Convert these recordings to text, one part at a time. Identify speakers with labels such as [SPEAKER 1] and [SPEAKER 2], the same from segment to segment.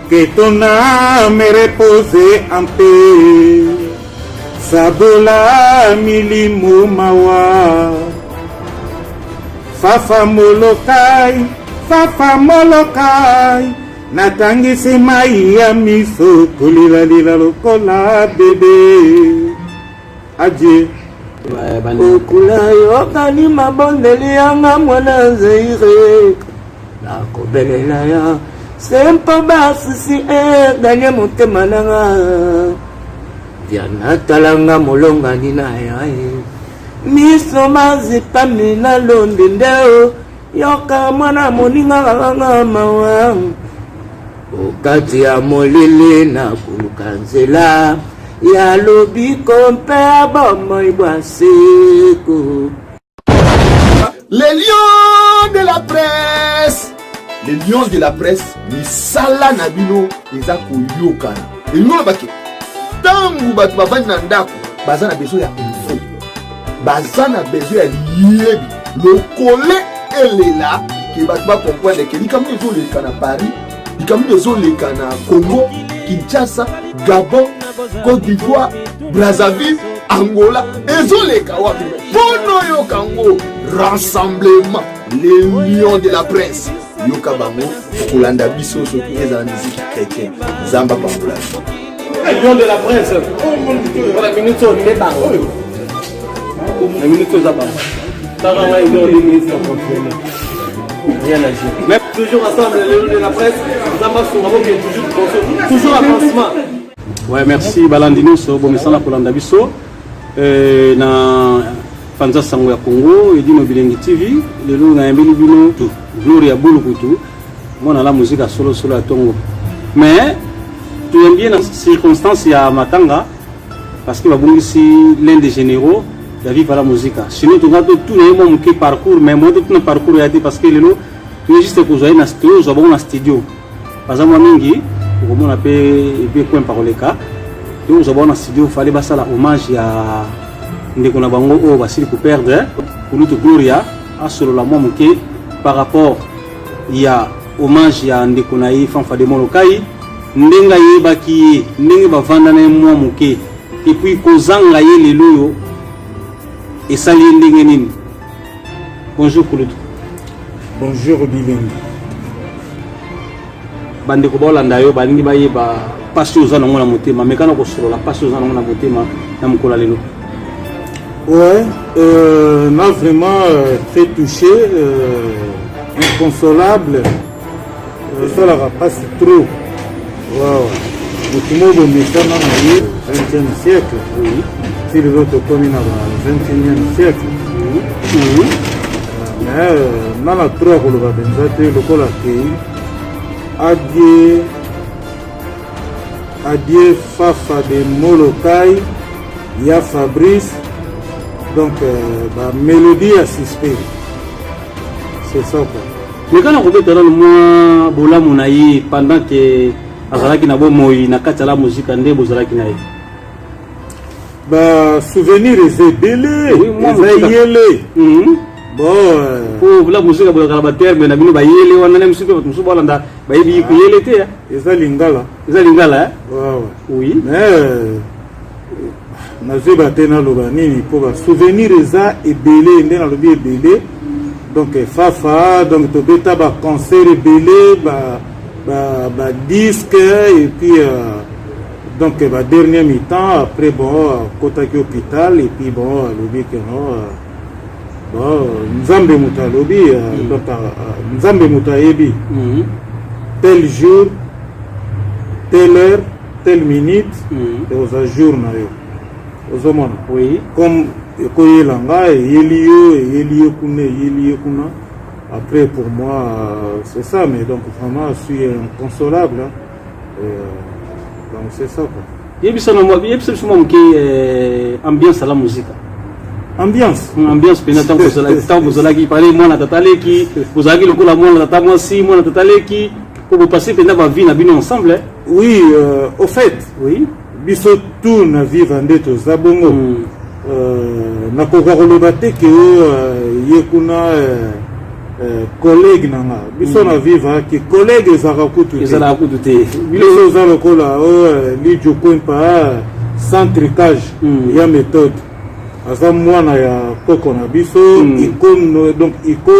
[SPEAKER 1] Que ton âme repose en paix. Sabola milimu mawa. Fafa molokai, fafa molokai. Natangisi mai ya miso kulila lila lokola bébé. Adieu.
[SPEAKER 2] Okula yokani mabondeli yanga mwana Zaire. Nakobelela ya sempa basisi danye motema nanga. Diana talanga molonga nina ya miso mazipa mina londi ndeo. Yoka mwana moninga nganga mawa. Okati ya molili na kuluka nzela. Ya lobiko mpe abomo ibwaseko.
[SPEAKER 3] Les lions de la presse. Les lions de la presse. Misala nabino eza koyokana. Elingolo bake. Tangu batu babani na ndako. Baza na besoin ya info. Baza na besoin ya liyebi. Lokole elela. Ke batu ba comprendre ke likambo ezoleka na Paris. Likambo ezoleka na Congo, Kinshasa, Gabon, Côte d'Ivoire, Brazzaville, Angola, ezoleka wapi. Bono yokango rassemblement les lions de la presse. Yoka bango kolanda biso so eza musique chrétien. Zamba pambola.
[SPEAKER 2] Les lions de la presse. Voilà minute on est bango. La minute on zaba. Taranga ils ont des ministres contrôlés. Rien à dire. Même toujours ensemble les lions de la presse. Zamba Soumamo qui est toujours avancement.
[SPEAKER 4] Ouais, merci Balandino so bomesana kolanda biso na Fanza Sango ya Congo et Dino Bilengi TV lelo na yambeli bino tu Gloria Bulukutu mona la musique à solo à Tongo mais tu aimes bien dans circonstances ya Matanga parce que babungisi l'un des généraux ya vivre la musique sinon tu regardes tout les moments qui parcours mais moi tout le parcours ya parce que lelo tu juste que vous avez na studio vous avez na studio par exemple mingi comme on appelle bien coin par le cas donc nous avons un studio fallait passer la hommage à ndeko na bango o basili ko perdre pour notre Gloria à solo la momuke par rapport il y a hommage à ndeko na yi fanfa de molokai ndenga yebaki ndenge bavanda na momuke et puis kozanga ye lelo yo et sali ndenge nini. Bonjour Kulutu.
[SPEAKER 1] Bonjour Bilengi.
[SPEAKER 4] Bande ko bolanda yo balingi bayeba passion za nango na motema mekana ko solo la passion za nango na motema na mukola lelo.
[SPEAKER 1] Ouais, m'a vraiment très touché, inconsolable. Ça la passe trop. Wow. Le monde méchant dans le 20e siècle. Oui. Si les autres communes dans le 21e siècle. Oui. Mais dans la trois pour le Babenzate, le col a Adieu Fafa de Molokai, ya Fabrice. Donc, la mélodie a suspect. C'est ça quoi.
[SPEAKER 4] Mais quand on remet dans le mois Bola Mounaï, pendant que Azalaki n'a pas moï, n'a qu'à la musique, and de Bozalaki n'a.
[SPEAKER 1] Bah, souvenir est belé.
[SPEAKER 4] Oui, moi,
[SPEAKER 1] bon,
[SPEAKER 4] oh, la musique a Bozalabater, mais n'a pas yélé, on a même super, tout ce balanda, bah, il y a yélé,
[SPEAKER 1] c'est lingala.
[SPEAKER 4] C'est lingala,
[SPEAKER 1] oui. Mais, nazoba tena loba nini pour souvenir eza ebele ndena lobi ebele donc fafa donc to beta ba concert ebele ba disque et puis donc ba dernier mi-temps après bon kotaki hôpital et puis bon lobi que non bon nzambe muta lobi donc nzambe muta yebi tel jour telle heure telle minute et aux jours na yo. Oui. Comme Koyelanga et Yelio Kuna. Après, pour moi, c'est ça, mais donc vraiment, je suis inconsolable. Hein. Donc c'est ça.
[SPEAKER 4] Il y a ambiance à la musique.
[SPEAKER 1] Ambiance.
[SPEAKER 4] Ambiance, pénétrant, vous allez parler, moi, la tataleki, vous avez le coup la moi, la tatamasi, moi, la tataleki, pour vous passer pénétrant vie, na bien ensemble.
[SPEAKER 1] Oui, au fait.
[SPEAKER 4] Oui.
[SPEAKER 1] Biso tout na vivre ndeto zabongo na kokoloba te ke yekuna collègue nanga biso na vivre ki collègue ezaka kutu
[SPEAKER 4] te
[SPEAKER 1] biso za lokola li jokwen pa centricage ya méthode aza mwana ya koko na biso iko donc iko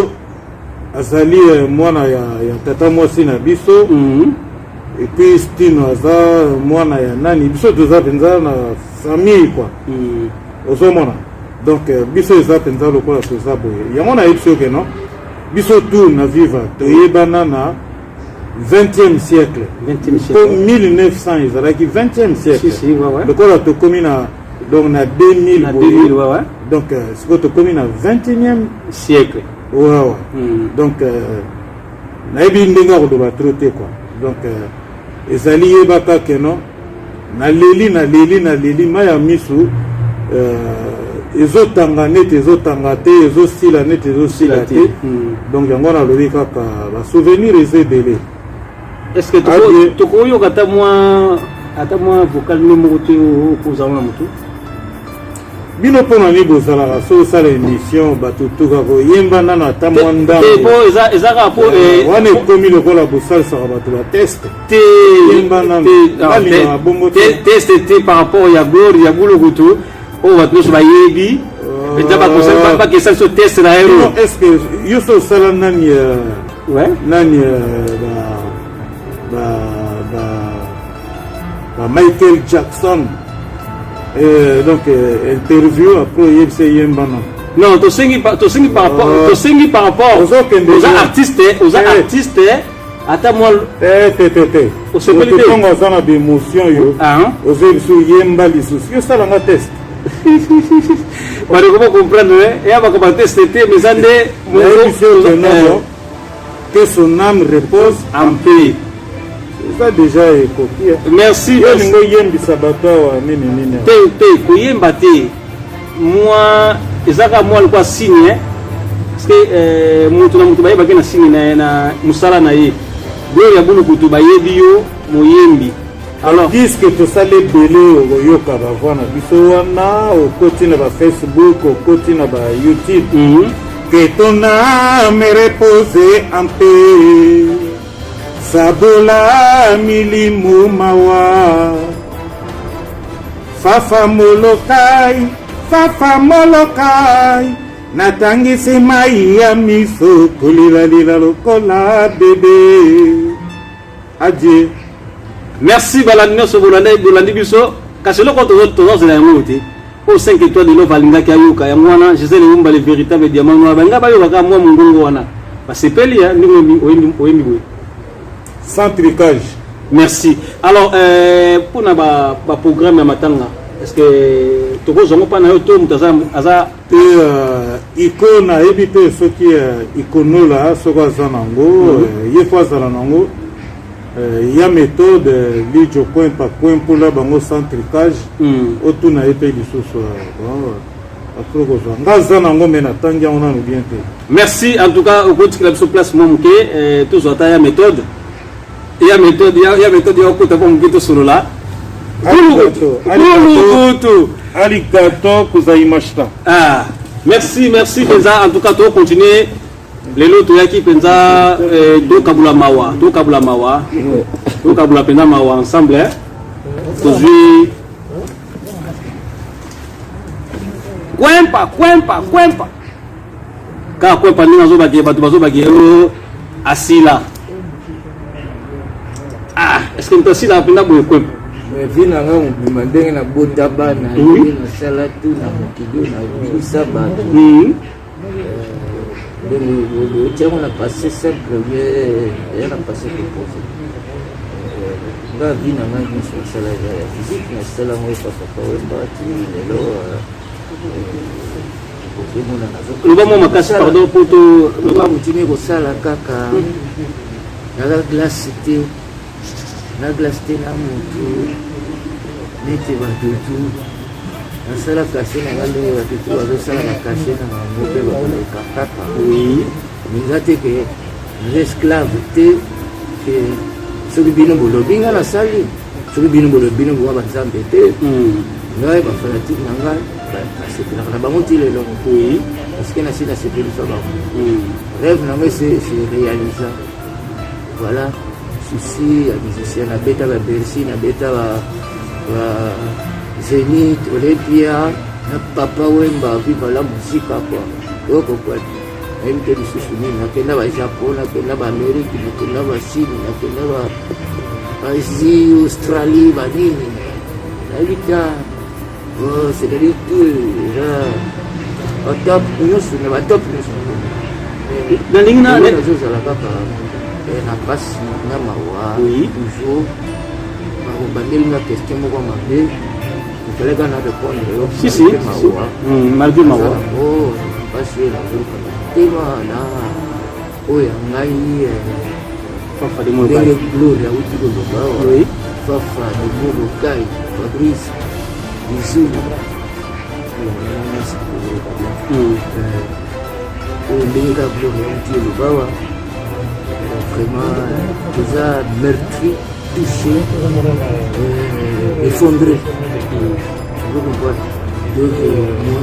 [SPEAKER 1] azali mwana ya tata mwasi na biso et puis Stino aza mwana ya nani biso toza penza na famille quoi ozomona donc biso eza penza lokola toza boye yango na yebiso ke non biso tout na vivre toyebana na 20e siècle 1900 ezalaki 20e siècle lokola tokomi na donc na 2000 donc siko tokomi na 21e
[SPEAKER 4] siècle
[SPEAKER 1] donc nayebi ndenge akodoba trop te quoi donc ezali yebaka ke non na leli ma ya misu ezotanga nete ezotanga te ezosila nete ezosila te donc yango nalobi kaka basouvenir eza ebele
[SPEAKER 4] est-ce que tokoyoka ata mwa vocal ni moko te okozala na motu
[SPEAKER 1] bino mpona ni bozalaka so osala émission bato toka koyemba nano ata mwa ndambo
[SPEAKER 4] ezaka po
[SPEAKER 1] wana ekomi lokola bosalisaka bato bateste yemba nano balingaka bongo
[SPEAKER 4] teste te par rapport ya gloire ya bulukutu oyo bato nyonso bayebi eza bakesali so teste na ero
[SPEAKER 1] est ce que yo so osala nani Michael Jackson donc interview après yebise yemba
[SPEAKER 4] non tosengi par rapport aux artistes ata moi
[SPEAKER 1] otongo oza na bémotion yo oza biso yemba lisusu yo salanga test
[SPEAKER 4] bandeko comprendre eya bakoma teste te mais eza nde
[SPEAKER 1] que son âme repose
[SPEAKER 4] en paix.
[SPEAKER 1] Ça déjà est copié.
[SPEAKER 4] Merci.
[SPEAKER 1] Yo yembisa bato awa nini
[SPEAKER 4] te koyemba te moi ezaka moi alikuwa signe parce que mutu na mutu bayebaki na signe na musala na ye gloire ya bulukutu bayebi yo moyembi
[SPEAKER 1] alors disque tosala ebele okoyoka bavoi na biso wana okoti na bafacebook okoti na bayoutube que ton âme repose en paix sabola milimu mawa fafa molokai natangisi mai ya miso kolilalila lokola bebe adieu.
[SPEAKER 4] Merci balandi nyonso bolandi biso kasi eloko tozozela yango te po 5 étoiles de love alingaki ayoka yango wana Gisèle Lumumba le véritable diamant noir banga bayokaka mwa mongongo wana basepeli ya ndenge oyembi boye
[SPEAKER 1] sans tricage.
[SPEAKER 4] Merci. Alors pour na ba programme ya matanga est-ce que tokozongo pa na yo to mutaza aza
[SPEAKER 1] te ikona ebite soki ikonola soko aza nango ye fois azala nango ya méthode lijo coin par coin pour la bango sans tricage otuna epe lisusu ngaza nango mena tangi yango nano bien te.
[SPEAKER 4] Merci en tout cas au côté de la place momuke tous ata ya méthode ya méthode ya okota kwa mgeto solo la
[SPEAKER 1] aligato kuzaimashita.
[SPEAKER 4] Merci Penza en tout cas to continuer lelo to yaki Penza to kabula Penza mawa ensemble tozui kwempa ka kwempa ninga zo baki bato bazo baki asila est-ce que mtasila apenda boye kwempa
[SPEAKER 5] vina nga mobima ndenge na bota bana nasala tu na mokido na bisa bato otiango na passé simple eya na passé proposé nga vina nga nyonso nasala ya physique nasala ngo epapapa wembati lelo
[SPEAKER 4] loba mo makasi pardon po to
[SPEAKER 5] loba motimi kosala kaka naza glace te na glace te na motu nete batutu nasala kashe na nga ndenge batutu bazosala na kashe na bango mpe bakoleka kaka minza te ke naza esclave te ke soki bino bolobi nga nasali soki bino bolobi bino bowa banzambe te ngai bafanatike na ngai basepelaka na bango ti lelo parceke nasi nasepelisa bango rêve c'est réalisé. Voilà, souci à musicien à bêta à Bercy, à bêta à Zénith, Olympia, na papa Wemba viva la musique quoi. Donc quoi, même que les soucis na kenda ba Japon, na kenda ba Amérique, na kenda ba Chine, na kenda ba Asie, Australie, ba nini. La vita, oh c'est-à-dire tout là. Au top, nous sommes au top.
[SPEAKER 4] Dans l'ingénieur,
[SPEAKER 5] nous sommes là papa. Na passe na mawa toujours bandeli na question moko mabe fallait qu'on a répondre
[SPEAKER 4] si malgré mawa
[SPEAKER 5] parce que tema na oya ngai
[SPEAKER 4] fafa de mo
[SPEAKER 5] ba gloria uti do ba fafa de mo kai Fabrice bisous ndenge gloria uti do ba vraiment déjà meurtri, touché, effondré. Vous comprenez? Donc, moi,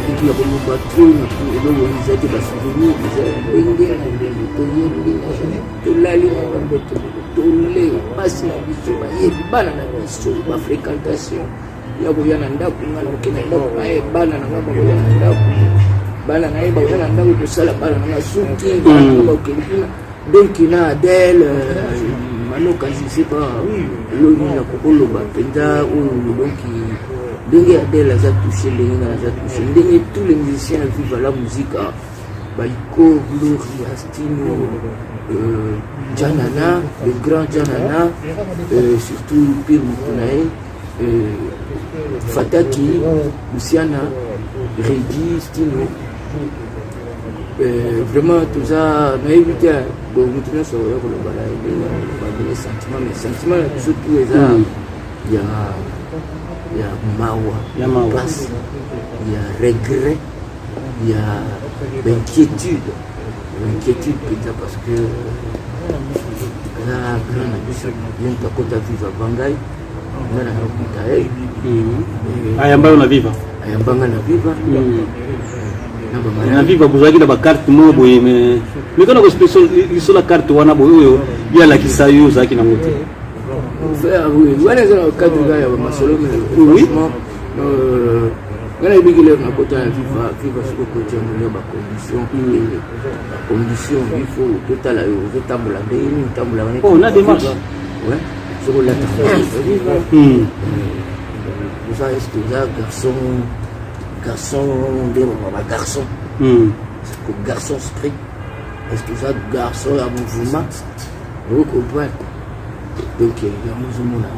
[SPEAKER 5] il y a beaucoup de batteries, donc on a été souvenirs, donc il a Adèle, maintenant quand je sais pas, l'eau n'a pas le bapenda ou donc Adèle a touché les tous les musiciens vivent à la musique, Baiko, Gloria, Stino, Janana, le grand Janana, surtout Pire Moutonaï, Fataki, Luciana, Reggie, Stino. Vraiment tout ça n'a évité bon maintenant sur les sentiments mais sentiments surtout il y a mawa place il y a regret il y a l'inquiétude peut-être parce que la grande bien ta côte à vivre à Bangaï on a la
[SPEAKER 4] ayamba na viva na viva buzaki na ba carte mo boye mais kana ko special iso la carte wana boyo ya la kisayo zaki na moto
[SPEAKER 5] oui wana za carte ga ya masolo
[SPEAKER 4] oui
[SPEAKER 5] ngana ibigile na kota ya viva siko côté ya ba condition il faut total yo tambola ndeni tambola wana
[SPEAKER 4] oh na démarche
[SPEAKER 5] ouais sur la viva vous avez ce garçon de mon garçon c'est garçon strict est-ce que ça garçon à mouvement vous comprenez donc il y a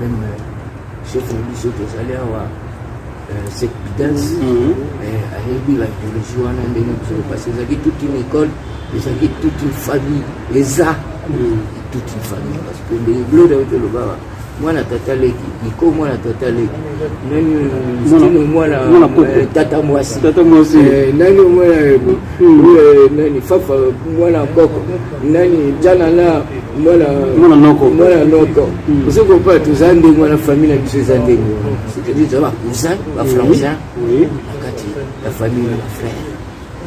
[SPEAKER 5] même chef de lycée que j'allais avoir cette guidance à l'ébi la biologie on a bien parce que c'est toute une école c'est toute une famille les a toute une famille parce que les bleus de le bas moi na tata leki iko moi na tata leki nani moi na tata mwasi nani moi nani fafa moi na koko nani jana na moi na noko vous comprenez tout ça ndenge moi na famille na biso ça ndenge c'est-à-dire ça va cousin va frangin akati la famille la frère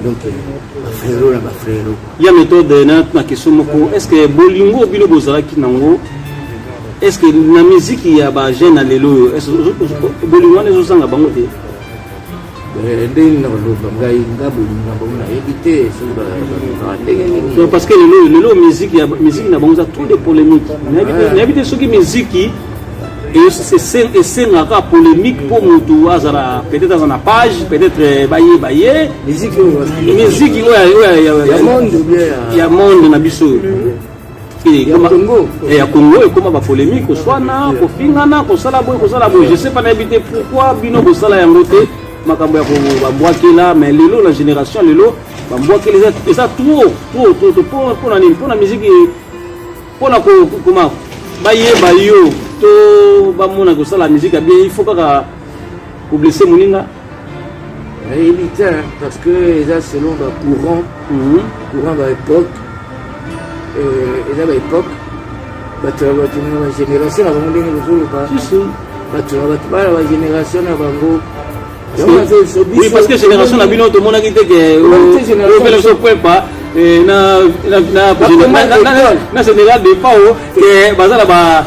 [SPEAKER 5] donc ma frère
[SPEAKER 4] ya méthode na kisumoko est-ce que bolingo bilo bozalaki nango est-ce que la musique il y a ba jeune alelo est-ce que bolingo ne zosanga bango te
[SPEAKER 5] ndenge na baloba ngai ngaboli na bango na éviter
[SPEAKER 4] so parce que lelo musique na bango za trop de polémique na éviter ce qui musique et c'est la polémique pour mutu azara peut-être dans une page peut-être baye musique il y a monde na biso ya Congo et comment ba polémique soit na ko fingana ko sala boy je sais pas n'habiter pourquoi bino ko sala yango te makambo ya ko ba mbwakela mais lelo la génération lelo ba mbwakela ça trop pour la musique pour la comment bayo to ba mona ko sala musique bien il faut pas ko blesser moninga
[SPEAKER 5] éviter parce que ça selon le courant à l'époque et à l'époque la génération la génération
[SPEAKER 4] oui parce que génération la bino to mona kite que na général de pao que bazala ba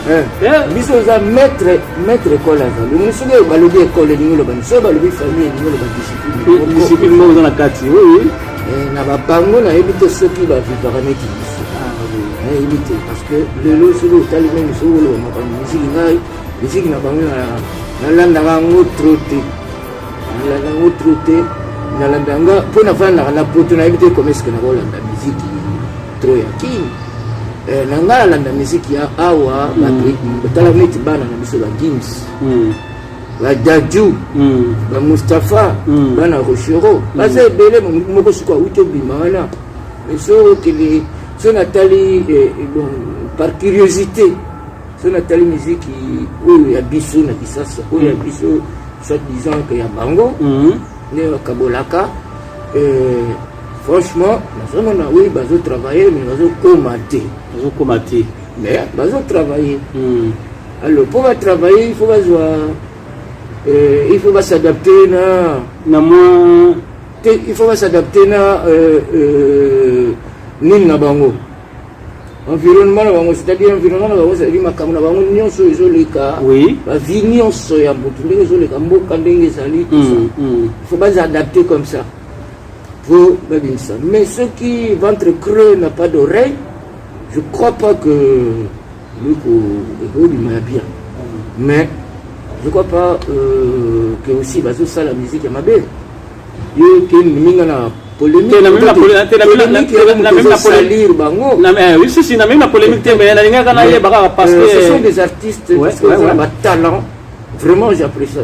[SPEAKER 5] biso za maître école azali musoge balobi école ningolo ba so balobi famille ningolo ba
[SPEAKER 4] discipline mo za na kati oui
[SPEAKER 5] na ba bango na ebite soki ba vivra neti biso ebite parce que lelo solo tali même solo ma ba musique na bango na landa bango troté nalandanga mpo navanda na poto na yebi te comme est-ce que nakolanda musique trop ya kini na ngai nalanda musique ya awa batala neti bana na biso bagims badaju bamustapha bana rochero baza ebele moko siko auti obima wana so okende so natali par curiosité so natali musique oyo ya biso na kisasa oyo ya biso soit disant que ya bango ne kabolaka franchement nazomona oui bazo travailler mais bazo commenter mais bazo travailler alors pour travailler il faut s'adapter na moi il faut s'adapter na nini na bango environnement na bango, c'est-à-dire environnement na bango c'est-à-dire makambo na bango nyonso ezoleka ba vie nyonso ya mutu ndenge ezoleka mboka ndenge ezali tout ça il faut pas s'adapter comme ça pour babinsa mais ceux qui ventre creux n'a pas d'oreille je crois pas que lui ko bien mais je crois pas que aussi bazo ça la musique ya mabe yo qui minga na polémique na même la polémique parce que ce sont des artistes qui ont un talent vraiment j'apprécie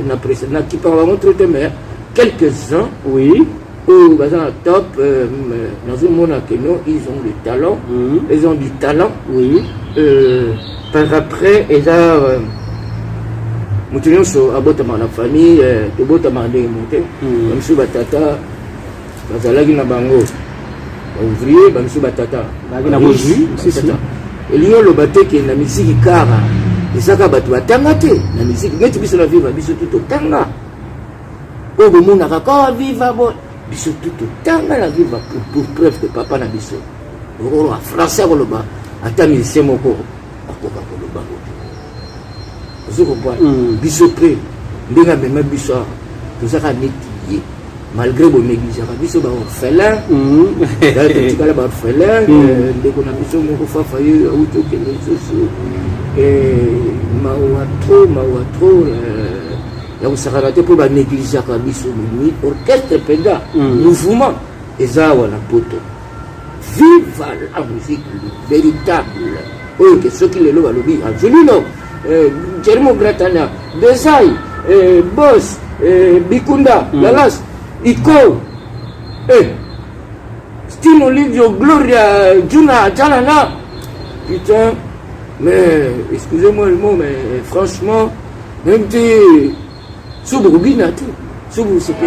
[SPEAKER 5] qui parlent trop mais quelques-uns ou bazan top dans un monde que nous ils ont du talent ils ont du talent par après ils ont mutu so abotama na famille tobotama ndenge monte bamsu batata bazalaki na bango ouvrier bamsu batata
[SPEAKER 4] na bozui
[SPEAKER 5] eliyo loba te ke na misiki kara ezaka bato batanga te na misiki ngeti biso na viva biso tout tanga oyo bomonaka ka viva bo biso tout tanga na viva pour preuve que papa na biso oro français koloba ata musicien moko akoka koloba biso pe ndenge amema biso tozaka neti malgré bo négligeaka biso baorphelin totikala baorphelin ndeko na biso moko fafa ye auti okende lisusu mawa tro ya kosakana te mpo banégligeaka biso orchestre mpenza mouvement eza awa na poto viva la musique véritable oyo ke soki lelo balobi angelino Jeremo Gratana, Desai, Boss, Bikunda, Lalas, Iko, Stino Livio, Gloria, Juna, Janana. Putain, mais excusez-moi le mot, mais franchement, même si Souboubina, tout, Soubou, c'est pas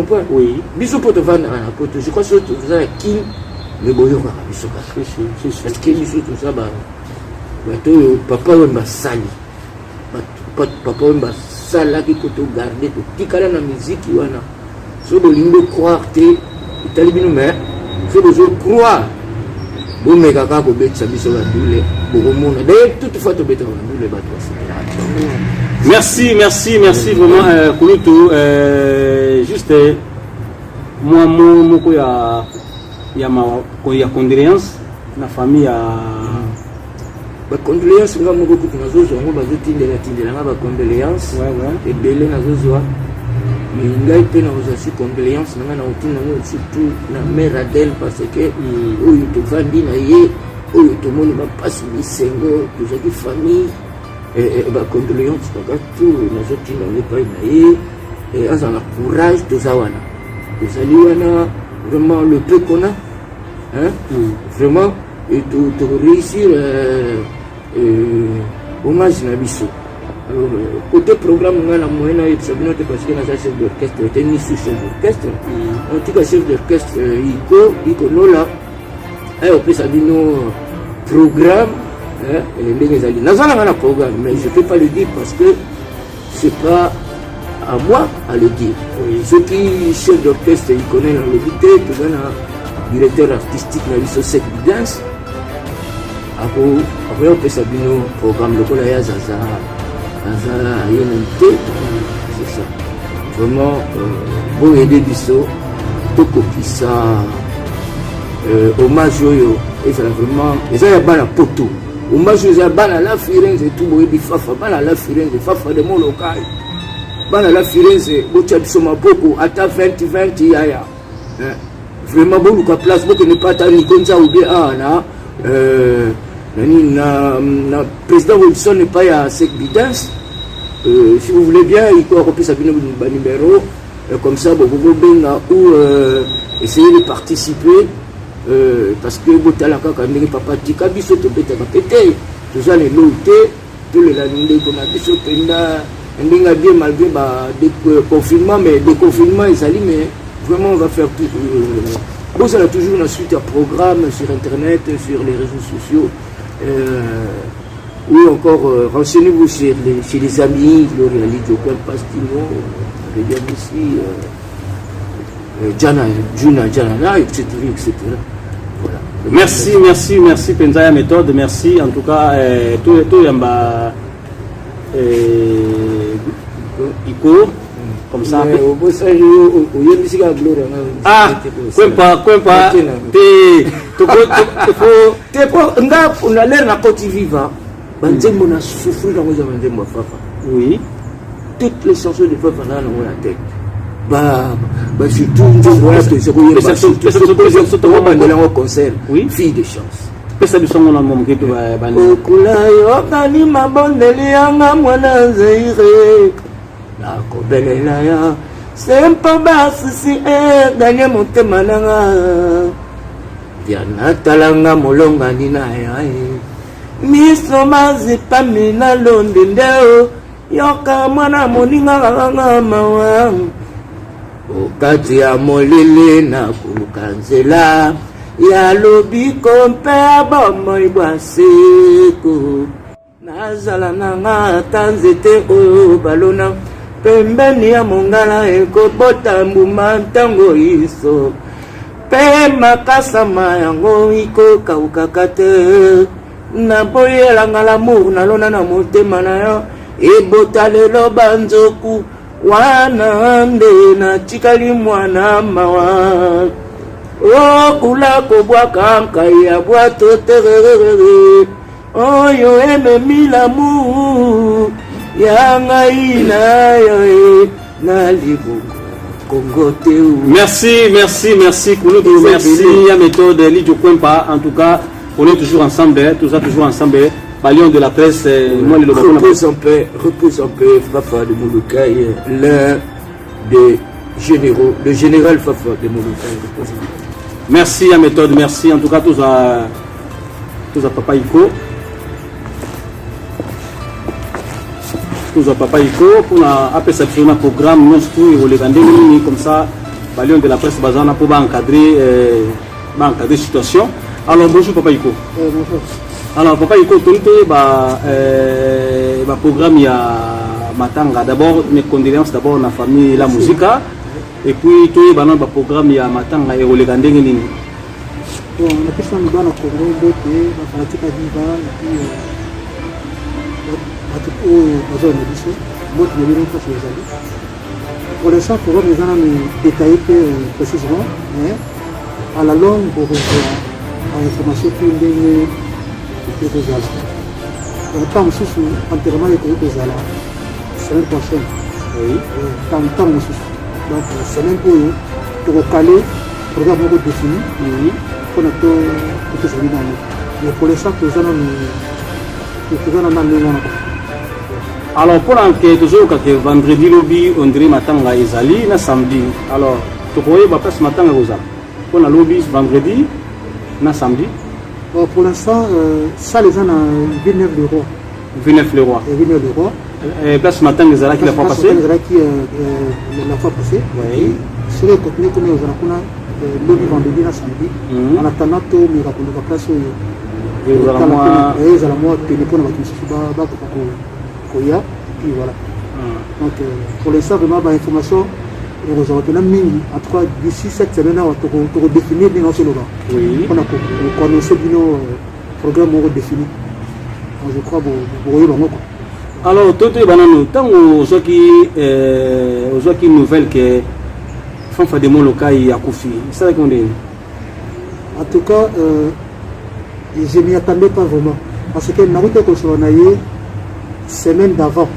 [SPEAKER 5] comprends?
[SPEAKER 4] Oui.
[SPEAKER 5] Biso poto vanda na poto. Je crois que tout ça qui le boyo ka biso ka. Parce que biso tout ça ba bato papa wemba sali. Papa wemba sala ki koto garder to tikala na musique wana. So bolingo croire te italibino mais so bozo croire. Bon mais kaka ko betsa biso ba dule. Boromona. D'ailleurs toutefois to beta ba dule ba to.
[SPEAKER 4] Merci vraiment Kulutu. Juste moi moko ya condoléance na famille ya
[SPEAKER 5] ba condoléance nga moko kutu nazozo ngo bazotindela nga ba condoléance et belé nazozo mais ngai pe na ozo condoléance nga na otina surtout na mère Adèle parce que oyo to vandi na ye oyo to moni ba passe bisengo to zaki famille ba condoléance kaka tout nazotina ne pas na ye et azana courage to zawana tozali wana vraiment le peu qu'on a hein vraiment et to réussir hommage na biso alors côté programme nga na moyena et sabino te parce que na chef d'orchestre était ni sous chef d'orchestre en tout cas chef d'orchestre iko lola et au plus sabino programme hein ndenge zali nazana nga na programme mais je peux pas le dire parce que c'est pas à moi à le dire. Ceux qui chef d'orchestre ils connaissent dans le vité, tout un directeur artistique dans le Sec Dance. Après on peut s'abonner au programme le Colaya Zaza INT, c'est ça. Vraiment bon aider biso, toko kisa hommage yo et ça vraiment et ça y a pas la poto. Hommage yo ya bana la Firenze et tout boy bi fafa bana la Firenze fafa de mon local. Bana la Firenze botia biso maboko ata 20 yaya vraiment bon ka place boko ne pas ta ni konza ou bien na na président Wilson n'est pas à Sec Bidance si vous voulez bien il faut repasser à numéro comme ça vous benga ou essayer de participer parce que botala kaka ndenge papa tika biso to beta ka pété tout ça les loté tout le landé qu'on a biso penda ndinga bien malgré des confinements mais des confinements ils allaient mais vraiment on va faire tout bon ça a toujours une suite à programme sur internet sur les réseaux sociaux ou encore renseignez-vous chez les amis Gloria Lidjokan Pastino regarde ici Jana etc. Voilà.
[SPEAKER 4] Merci Penzaya méthode merci en tout cas tout yamba Iko comme ça Kwempa on a l'air na Côte Viva banzembo na souffrir dans les banzembo fafa oui toutes les chansons de fafa na la tête surtout un concert fille de chance pesa bisongo na momo keto ba okula yo kani mabondeli yanga mwana zeire na kobelela ya sempa basisi ganye motema nanga diana talanga molonga nina ya miso mazipa mina londe ndeo yoka mwana moninga kanga mawa okati ya molele na kulukanzela ya lobiko mpe bomoi bwaseko nazala nanga tanzete oyo balona pembeni ya mongala ekobota mbuma ntango iso mpe makasama yango ikokaukaka te naboyelanga lamour nalona na motema na yo ebota lelo banzoku wana nde natikali mwana mawa okula kobwaka nkai ya bwato tererere oyo ememi lamour ya ngai na yo na libongo Congo te. Merci Kulutu, merci à méthode Lidjo Kwempa. En tout cas on est toujours ensemble, tout ça toujours ensemble. Balion de la presse, moi le repose en paix, Fafa de Molokai, l'un des généraux, le général Fafa de Molokai. Merci à méthode, merci en tout cas tous à Papa Iko. Tous à Papa Iko pour appeler ça un programme non tout et les comme ça Lion de la presse Bazana pour encadrer situation. Alors bonjour Papa Iko.
[SPEAKER 5] Bonjour.
[SPEAKER 4] Alors Papa Iko, tout le programme il y a Matanga. D'abord mes condoléances d'abord à la famille La Musica et puis tout le programme il y a Matanga et Olegandeng Nini.
[SPEAKER 6] Bon, on a pu faire le Congo, beauté, la pratique à Viva, et puis pour l'instant, il faut les détailler précisément, mais à la longue, pour l'information qui est de Zala. Dans le temps, entièrement, il est de Zala. Semaine prochaine. Oui. Dans le temps, donc, semaine pour caler, le programme est défini. Oui. Pour notre tout ça, mais pour l'instant, nous allons
[SPEAKER 4] alors pour l'enquête, toujours que vendredi lobby, on dirait matanga ezali na samedi. Alors, tu crois que passe matanga aux âmes. Pour la lobby vendredi, na samedi.
[SPEAKER 6] Pour l'instant, ça les gens à Villeneuve-le-Roi.
[SPEAKER 4] Villeneuve-le-Roi.
[SPEAKER 6] Villeneuve-le-Roi.
[SPEAKER 4] Place matanga ezala qui la fois passée.
[SPEAKER 6] La fois passée. Oui. Sur le côté comme aux âmes, lobby vendredi na samedi. En attendant tout, mais la place où et puis voilà. Donc pour l'instant vraiment l'information en tout cas d'ici cette semaine on va définir bien ce logo. Oui. On a commencé le programme défini. Je crois que
[SPEAKER 4] alors tout est banano tant aux qui nouvelle que Fanfa de Moloka y a Kofi. Ça qu'on dit.
[SPEAKER 6] En tout cas je ne m'y attendais pas vraiment. Parce que Naruto Kosonaye, semaine d'avant,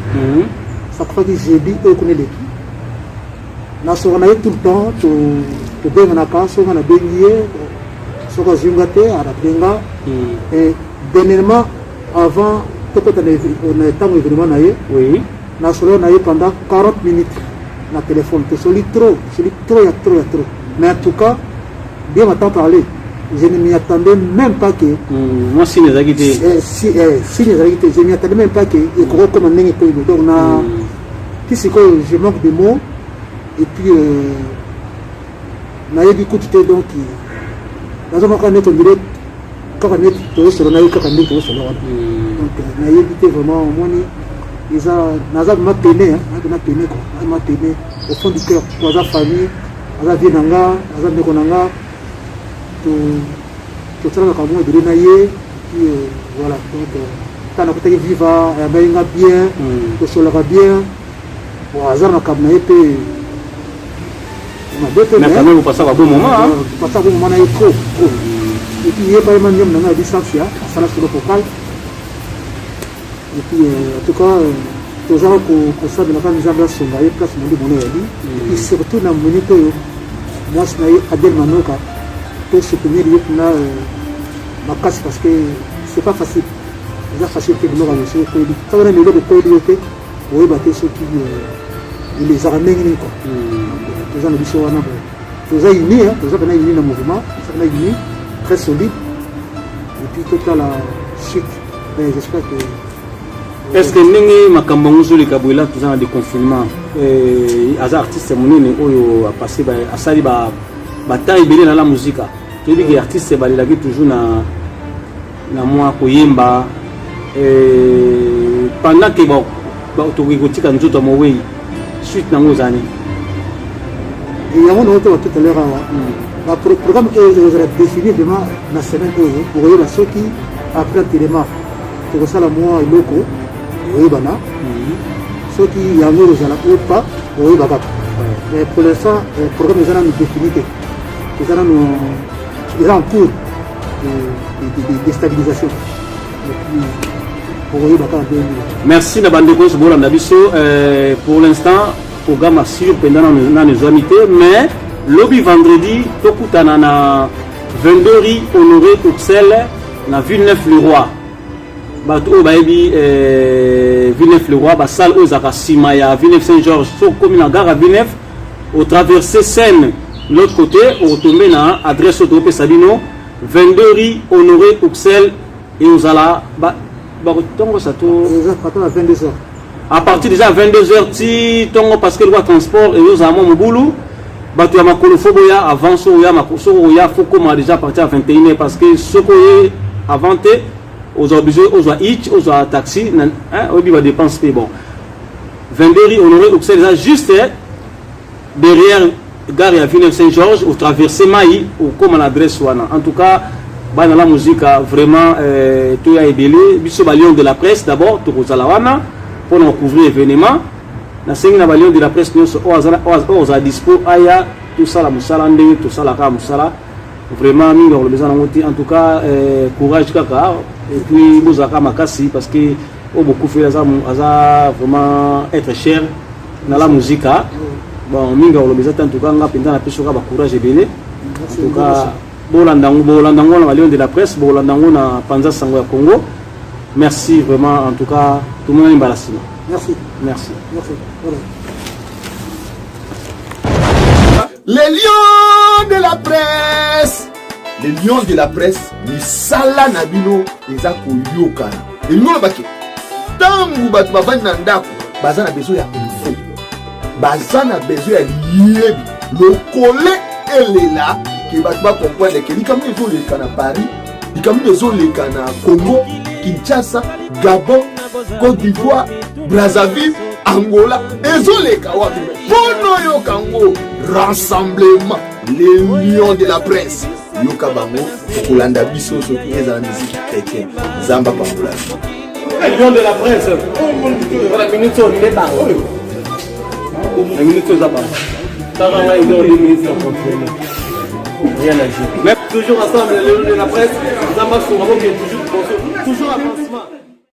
[SPEAKER 6] ça croit que j'ai dit qu'on connaît l'équipe. Nasonaye tout le temps, tu peux bien faire, tu peux bien faire, et dernièrement, avant, on a été événement, Nasonaye pendant 40 minutes dans le téléphone. C'est trop, il y a trop. Mais en tout cas, bien m'attendre parler. Je ne m'y attendais même pas que.
[SPEAKER 4] Moi, si les agités.
[SPEAKER 6] Si les agités, je ne m'y attendais même pas que. Et comment on a. Donc, je manque de mots. Et puis, on a eu du coup, donc. Dans un moment, on dirait. Quand on est tout seul, on a eu quand on est tout seul. Donc, on a évité vraiment. Ils ont m'a peiné. On a peiné, quoi. On m'a peiné au fond du cœur. Pour la famille, on a bien nanga, on a bien nanga. Tout ça, on a de l'inaïe, puis voilà. Donc, quand on a viva, on a bien, tout ça va bien. Bon, hasard, on a été.
[SPEAKER 4] Mais quand même, vous passez à bon moment.
[SPEAKER 6] Vous passez à bon moment, on a eu trop. Et puis, il y a pas mal de gens qui ont distance, ça là sur le focal. Et puis, en tout cas, tout ça, pour ça, de la famille, ils ont place de mon et puis, surtout, dans mon minute, moi, je suis Adel Manoka. Pour soutenir ma casse parce que c'est pas facile. C'est facile que nous avons reçu. Quand on a mis le code, on va battre ceux qui les armées. Les gens de l'issue, ils ont unis, ils ont unis le mouvement, ils ont unis, très solide. Et puis tout à la chute, j'espère que.
[SPEAKER 4] Est-ce que nous, Makambongo sur les Kabouila, tout ça, des confinements, les artistes, ils ont passé à Sali, bataille belé dans la musique. Tu dis que les artistes balilaki toujours na moi koyemba pendant que bon to gotika nzoto mowe suite nango zani.
[SPEAKER 6] Il y a un autre tout à l'heure le programme est défini demain la semaine pour la ceux qui après tellement pour ça la moi loko oyebana ceux qui y a nous aux ou pas oyebaka. Mais pour l'instant le programme est déjà défini. Ils sont en cours de stabilisation.
[SPEAKER 4] Merci Nabandeko Sobola Nabiso. Pour l'instant, le programme assure pendant nos amitiés, mais lobby vendredi, Tokutana na 22 rue Honoré Uxel, na Villeneuve-le-Roi. Bato Baebi Villeneuve-le-Roi, Bassal Ozakasima, Villeneuve-Saint-Georges, sur commune à gare à Villeneuve, au traversé Seine. L'autre côté, on tombe dans l'adresse autoroute Sabino, 22 rue Honoré Uxel, et on a là, à partir déjà 22h, parce que le transport et nous avons mon boulot, bato ya makolo faut boya avant so ya makolo ya faut comment déjà partir à 21h parce que ce qu'on avant aux obligés aux hitch aux taxi hein au bi va dépense bon 22h honoré c'est déjà juste derrière gare à Villeneuve Saint-Georges au traversé Maï ou comme l'adresse wana en tout cas dans la musique vraiment tout a ébélé biso balion de la presse d'abord tout aux wana pour nous couvrir événement na sengi na balion de la presse nous aux dispo aya tout ça la musala ndenge tout ça la ka musala vraiment mingi on le besoin en tout cas courage kaka et puis bozaka makasi parce que beaucoup fait ça vraiment être cher dans la musique bon mingi on le besoin en tout cas nga pinda na peso ka ba courage belé en tout cas bolandango na balion de la presse bolandango na Panza Sango ya Congo merci vraiment en tout cas tout le monde embarrassé.
[SPEAKER 6] Merci.
[SPEAKER 4] Merci.
[SPEAKER 6] Merci. Voilà.
[SPEAKER 3] Les lions de la presse. Les lions de la presse, misala nabino eza koyokana. Et nous baki. Tangu batu bavandi na ndako, bazana besoin ya info. Bazana besoin ya liebi. Le collé elela ki batu ba comprendre que likambo ezoleka na Paris, likambo ezoleka na Congo, Kinshasa, Gabon, Côte d'Ivoire, Brazzaville, Angola, ezoleka wapi. Pono yokango rassemblement les lions de la presse. Yoka bango kolanda biso so kieza la musique chrétienne. Zamba Pambola.
[SPEAKER 2] Les lions de la presse. Voilà minute on met bango. La minute aux abats. Taranga ils ont 2 minutes sans contrôler. Rien à dire. Mais toujours ensemble les lions de la presse. Zamba Pambola toujours avancement.